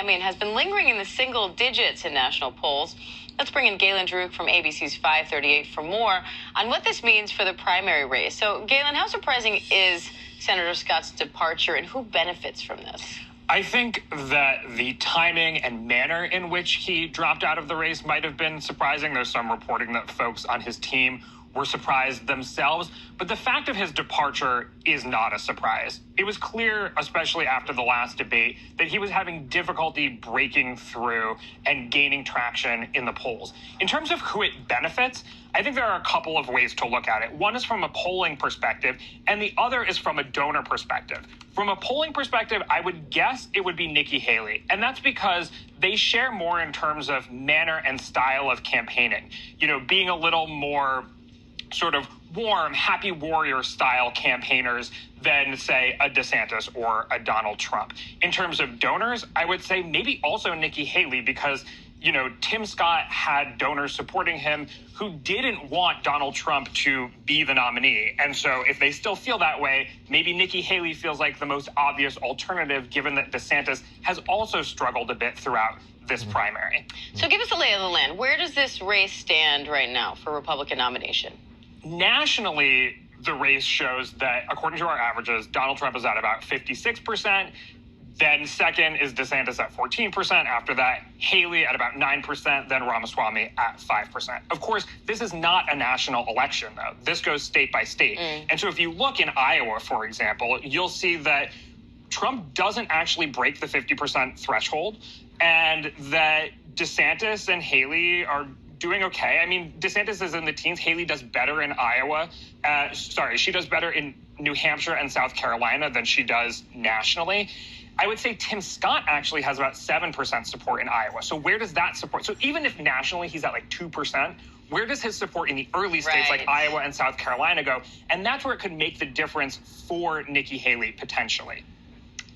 Miami and has been lingering in the single digits in national polls. Let's bring in Galen Druk from ABC's 538 for more on what this means for the primary race. So, Galen, how surprising is Senator Scott's departure, and who benefits from this? I think that the timing and manner in which he dropped out of the race might have been surprising. There's some reporting that folks on his team were surprised themselves, but the fact of his departure is not a surprise. It was clear, especially after the last debate, that he was having difficulty breaking through and gaining traction in the polls. In terms of who it benefits, I think there are a couple of ways to look at it. One is from a polling perspective, and the other is from a donor perspective. From a polling perspective, I would guess it would be Nikki Haley, and that's because they share more in terms of manner and style of campaigning. You know, being a little more sort of warm, happy warrior style campaigners than, say, a DeSantis or a Donald Trump. In terms of donors, I would say maybe also Nikki Haley, because, you know, Tim Scott had donors supporting him who didn't want Donald Trump to be the nominee. And so if they still feel that way, maybe Nikki Haley feels like the most obvious alternative, given that DeSantis has also struggled a bit throughout this primary. So give us a lay of the land. Where does this race stand right now for Republican nomination? Nationally, the race shows that, according to our averages, Donald Trump is at about 56%. Then second is DeSantis at 14%. After that, Haley at about 9%. Then Ramaswamy at 5%. Of course, this is not a national election, though. This goes state by state. And so if you look in Iowa, for example, you'll see that Trump doesn't actually break the 50% threshold, and that DeSantis and Haley are doing okay. I mean, DeSantis is in the teens. Haley does better in Iowa. She does better in New Hampshire and South Carolina than she does nationally. I would say Tim Scott actually has about 7% support in Iowa. So where does that support? So even if nationally he's at like 2%, where does his support in the early states like Iowa and South Carolina go? And that's where it could make the difference for Nikki Haley potentially.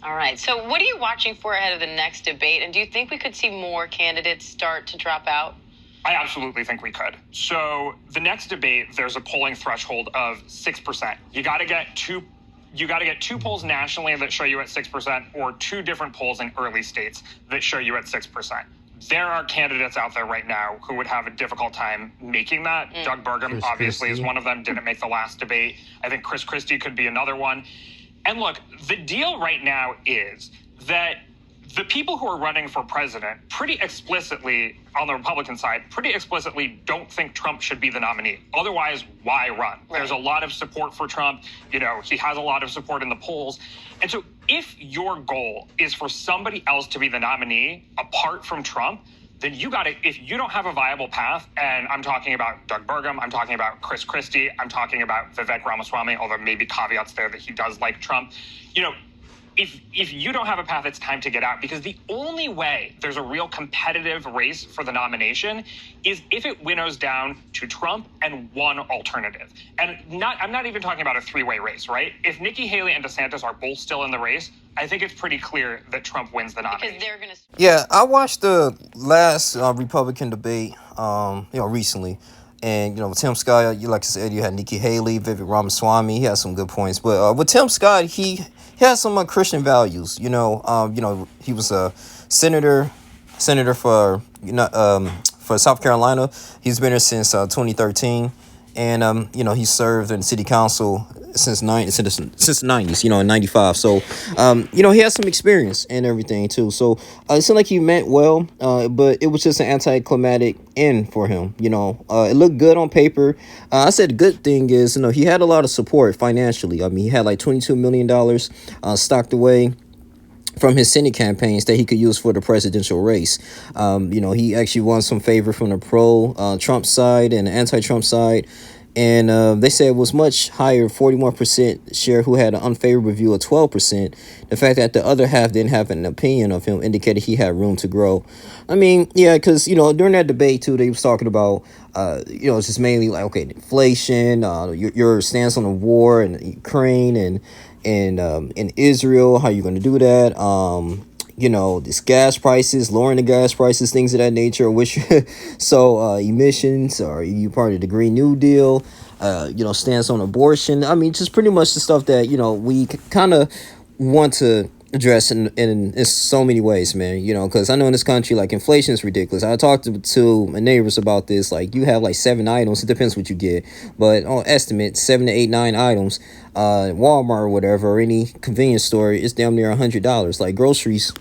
All right. So what are you watching for ahead of the next debate? And do you think we could see more candidates start to drop out? I absolutely think we could. So the next debate, there's a polling threshold of 6%. You got to get two polls nationally that show you at 6%, or two different polls in early states that show you at 6%. There are candidates out there right now who would have a difficult time making that. Doug Burgum obviously is one of them, didn't make the last debate. I think Chris Christie could be another one. And look, the deal right now is that the people who are running for president pretty explicitly, on the Republican side, pretty explicitly don't think Trump should be the nominee. Otherwise, why run? There's a lot of support for Trump. You know, he has a lot of support in the polls. And so if your goal is for somebody else to be the nominee apart from Trump, then you got to, if you don't have a viable path, and I'm talking about Doug Burgum, I'm talking about Chris Christie, I'm talking about Vivek Ramaswamy, although maybe caveats there that he does like Trump, you know, if you don't have a path, it's time to get out, because the only way there's a real competitive race for the nomination is if it winnows down to Trump and one alternative. And I'm not even talking about a three-way race, right? If Nikki Haley and DeSantis are both still in the race, I think it's pretty clear that Trump wins the nomination. Because they're going to... Yeah, I watched the last Republican debate, recently. And, Tim Scott, like I said, you had Nikki Haley, Vivek Ramaswamy. He had some good points. But with Tim Scott, he has some Christian values. He was a senator for South Carolina. He's been there since 2013. And, he served in city council since the 90s, in 95. So, he has some experience and everything, too. So, it seemed like he meant well, but it was just an anticlimactic end for him. It looked good on paper. I said the good thing is, he had a lot of support financially. I mean, he had like $22 million stocked away from his Senate campaigns that he could use for the presidential race. He actually won some favor from the pro-Trump side and the anti-Trump side. And they said it was much higher, 41% share who had an unfavorable review of 12%. The fact that the other half didn't have an opinion of him indicated he had room to grow. I mean, yeah, because, during that debate, too, they was talking about, it's just mainly like, okay, inflation, your stance on the war in Ukraine and in Israel, how you going to do that, this gas prices, lowering the gas prices, things of that nature, emissions, are you part of the Green New Deal, stance on abortion. I mean, just pretty much the stuff that, we kind of want to addressed in so many ways, man. You know, because I know in this country, like, inflation is ridiculous. I talked to my neighbors about this. Like, you have like 7 items. It depends what you get, but on estimate 7 to 8, 9 items. Walmart or whatever, or any convenience store, it's damn near $100. Like, groceries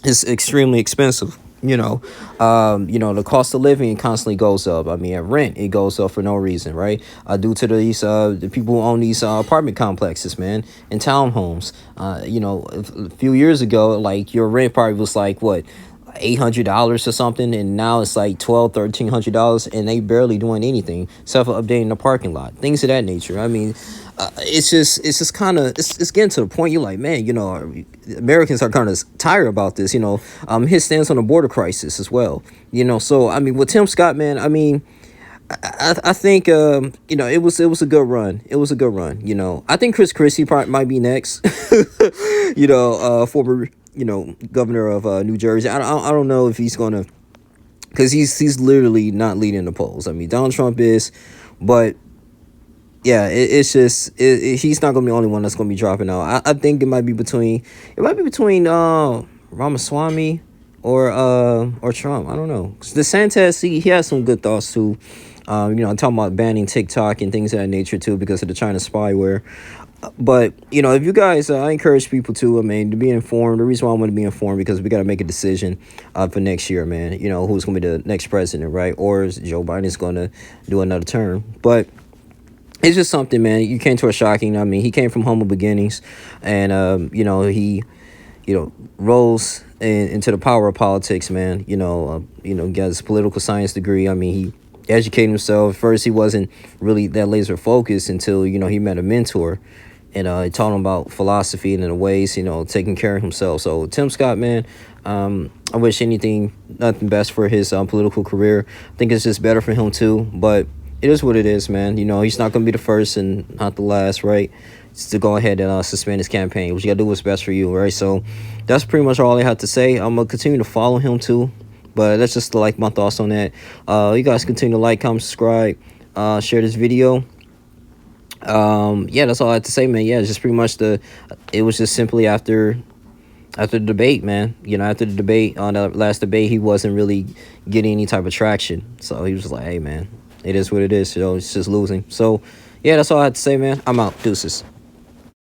is extremely expensive. The cost of living constantly goes up. I mean, at rent, it goes up for no reason, right? Due to the people who own these apartment complexes, man, and townhomes. A few years ago, like, your rent probably was like, what, $800 or something, and now it's like $1,200, $1,300, and they barely doing anything except for updating the parking lot, things of that nature. I mean, it's kind of, it's getting to the point you're like, man, Americans are kind of tired about this. His stance on the border crisis as well. So I mean, with Tim Scott, man, I mean, I think it was a good run. It was a good run. I think Chris Christie probably might be next. Former governor of New Jersey. I don't know if he's gonna, because he's literally not leading the polls. I mean, Donald Trump is, but yeah, it's just he's not gonna be the only one that's gonna be dropping out. I think it might be between Ramaswamy or Trump. I don't know. DeSantis, he has some good thoughts too. I'm talking about banning TikTok and things of that nature too, because of the China spyware. But if you guys, I encourage people to, I mean, to be informed. The reason why I want to be informed, because we got to make a decision for next year, man. Who's going to be the next president, right? Or is Joe Biden's going to do another term? But it's just something, man. You came to a shocking. I mean, he came from humble beginnings, and he rose into the power of politics, man. Got his political science degree. I mean, he educated himself. First, he wasn't really that laser focused until he met a mentor, and he taught him about philosophy and the ways taking care of himself. So Tim Scott, man, I wish nothing best for his political career. I think it's just better for him too, but it is what it is, man. He's not going to be the first and not the last, right? Just to go ahead and suspend his campaign. What you got to do what's best for you, right? So that's pretty much all I have to say. I'm going to continue to follow him too, but that's just like my thoughts on that. You guys continue to like, comment, subscribe, share this video. That's all I have to say, man. Yeah, it's just pretty much it was just simply after the debate, man. After the debate, on the last debate, he wasn't really getting any type of traction. So he was just like, hey, man, it is what it is. It's just losing. So, yeah, that's all I have to say, man. I'm out. Deuces.